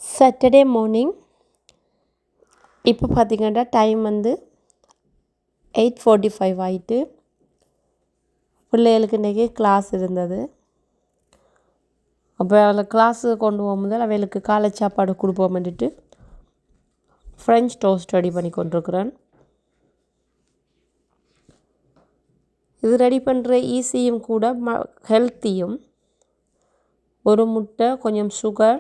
Saturday morning இப்போ பார்த்திங்கன்னா time வந்து 8:45 ஆகிட்டு. பிள்ளைகளுக்கு இன்றைக்கி கிளாஸ் இருந்தது. அப்போ அவளை கிளாஸுக்கு கொண்டு போகும்போது அவளுக்கு காலை சாப்பாடு கொடுப்போம்னுட்டு ஃப்ரெஞ்ச் டோஸ்ட் ரெடி பண்ணி கொண்டிருக்கிறேன். இது ரெடி பண்ணுற ஈஸியும் கூட ஹெல்த்தியும். ஒரு முட்டை, கொஞ்சம் சுகர்,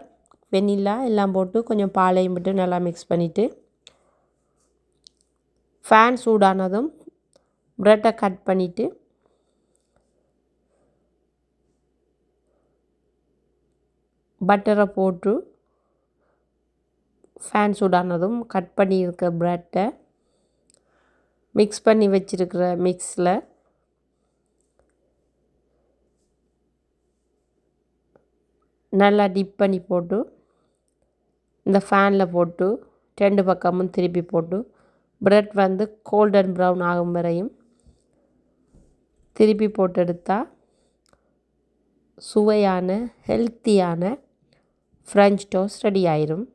வெனிலா எல்லாம் போட்டு கொஞ்சம் பாலையும் விட்டு நல்லா மிக்ஸ் பண்ணிவிட்டு ஃபேன் சூடானதும் ப்ரெட்டை கட் பண்ணிவிட்டு பட்டரை போட்டு ஃபேன் சூடானதும் கட் பண்ணியிருக்க ப்ரெட்டை மிக்ஸ் பண்ணி வச்சுருக்கிற மிக்ஸில் நல்லா டிப் பண்ணி போட்டு இந்த ஃபேனில் போட்டு 2 பக்கமும் திருப்பி போட்டு ப்ரெட் வந்து கோல்டன் ப்ரௌன் ஆகும் வரையும் திருப்பி போட்டு எடுத்தால் சுவையான ஹெல்த்தியான ஃப்ரெஞ்ச் டோஸ்ட் ரெடி ஆயிரும்.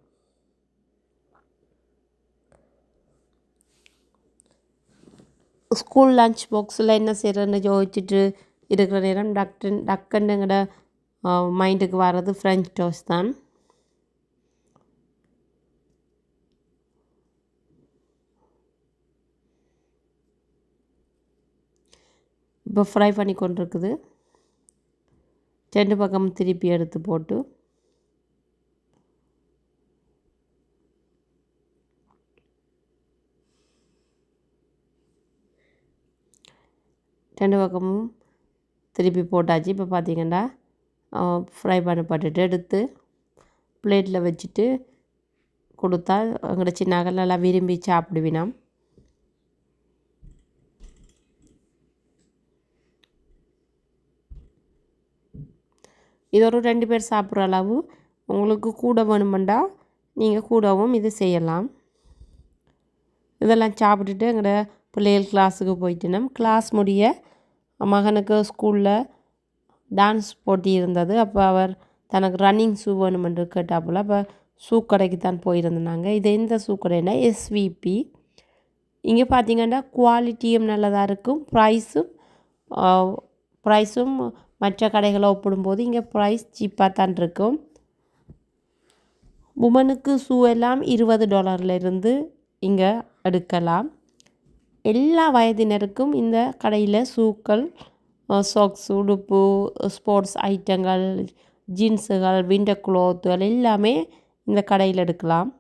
ஸ்கூல் லஞ்ச் பாக்ஸில் என்ன செய்கிறேன்னு யோசிச்சுட்டு இருக்கிற நேரம் டக்குன்னு மைண்டுக்கு வர்றது ஃப்ரெஞ்ச் டோஸ்ட் தான். இப்போ ஃப்ரை பண்ணி கொண்டிருக்குது. 2 பக்கம் திருப்பி எடுத்து போட்டு ரெண்டு பக்கமும் திருப்பி போட்டாச்சு. இப்போ பார்த்திங்கன்னா ஃப்ரை பண்ணப்பட்டுட்டு எடுத்து பிளேட்டில் வச்சுட்டு கொடுத்தா எங்களோட சின்னாக்கள் நல்லா விரும்பி சாப்பிடுவினாம். இது ஒரு 2 பேர் சாப்பிட்ற அளவு. உங்களுக்கு கூட வேணுமெண்டா நீங்கள் கூடவும் இது செய்யலாம். இதெல்லாம் சாப்பிட்டுட்டு எங்களோட பிள்ளைகள் கிளாஸுக்கு போயிட்டுனா கிளாஸ் முடிய மகனுக்கு ஸ்கூலில் டான்ஸ் போட்டி இருந்தது. அப்போ அவர் தனக்கு ரன்னிங் ஷூ வேணுமென்று கேட்டாப்புல. அப்போ ஷூ கடைக்கு தான் போயிருந்தாங்க. இது எந்த ஷூ கடைன்னா எஸ்விபி. இங்கே பார்த்திங்கன்னா குவாலிட்டியும் நல்லதாக இருக்கும். ப்ரைஸும் மற்ற கடைகளை ஒப்பிடும்போது இங்கே ப்ரைஸ் சீப்பாக தான் இருக்கும். உமனுக்கு ஷூ எல்லாம் $20 இங்கே எடுக்கலாம். எல்லா வயதினருக்கும் இந்த கடையில் ஷூக்கள், சாக்ஸ், உடுப்பு, ஸ்போர்ட்ஸ் ஐட்டங்கள், ஜீன்ஸுகள், விண்டர் க்ளோத்துகள் எல்லாமே இந்த கடையில் எடுக்கலாம்.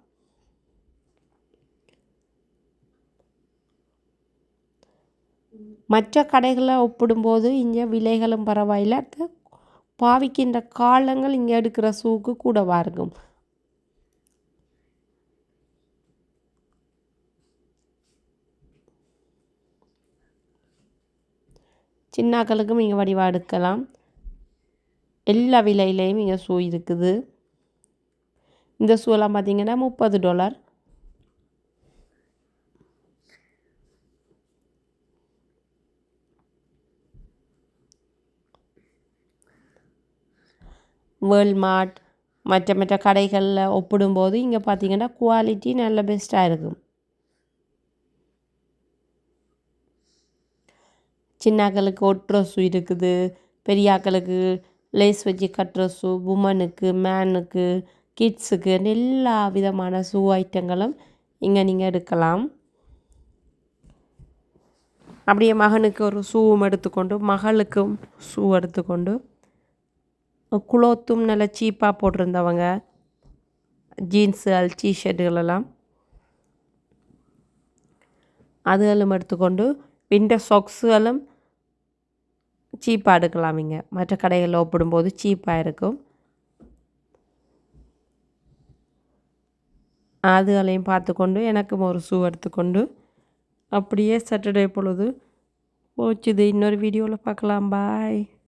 மற்ற கடைகளை ஒப்பிடும்போது இங்கே விலைகளும் பரவாயில்லை. பாவிக்கின்ற காலங்கள் இங்கே எடுக்கிற ஷூக்கு கூடவா இருக்கும். சின்னாக்களுக்கும் இங்கே வடிவாக எடுக்கலாம். எல்லா விலையிலையும் இங்கே ஷூ இருக்குது. இந்த ஷூலாம் பார்த்திங்கன்னா $30. வேர்ல்ட்மார்ட் மற்ற கடைகளில் ஒப்பிடும்போது இங்கே பார்த்திங்கன்னா குவாலிட்டி நல்ல பெஸ்ட்டாக இருக்கும். சின்னாக்களுக்கு ஒட்டுற ஷூ இருக்குது. பெரியாக்களுக்கு லேஸ் வச்சு கட்டுற ஷூ, உமனுக்கு, மேனுக்கு, கிட்ஸுக்கு எல்லா விதமான ஷூ ஐட்டங்களும் இங்கே நீங்கள் எடுக்கலாம். அப்படியே மகனுக்கு ஒரு ஷூவும் எடுத்துக்கொண்டு மகளுக்கும் ஷூ எடுத்துக்கொண்டு குளோத்தும் நல்லா சீப்பாக போட்டிருந்தவங்க ஜீன்ஸுகள், டிஷர்ட்டுகளெல்லாம் அதுகளும் எடுத்துக்கொண்டு விண்டர் சாக்ஸுகளும் சீப்பாக எடுக்கலாம். இங்கே மற்ற கடைகளில் ஒப்பிடும்போது சீப்பாக இருக்கும். அதுகளையும் பார்த்துக்கொண்டு எனக்கும் ஒரு ஷூ எடுத்துக்கொண்டு அப்படியே சாட்டர்டே பொழுது போச்சுது. இன்னொரு வீடியோவில் பார்க்கலாம். பாய்.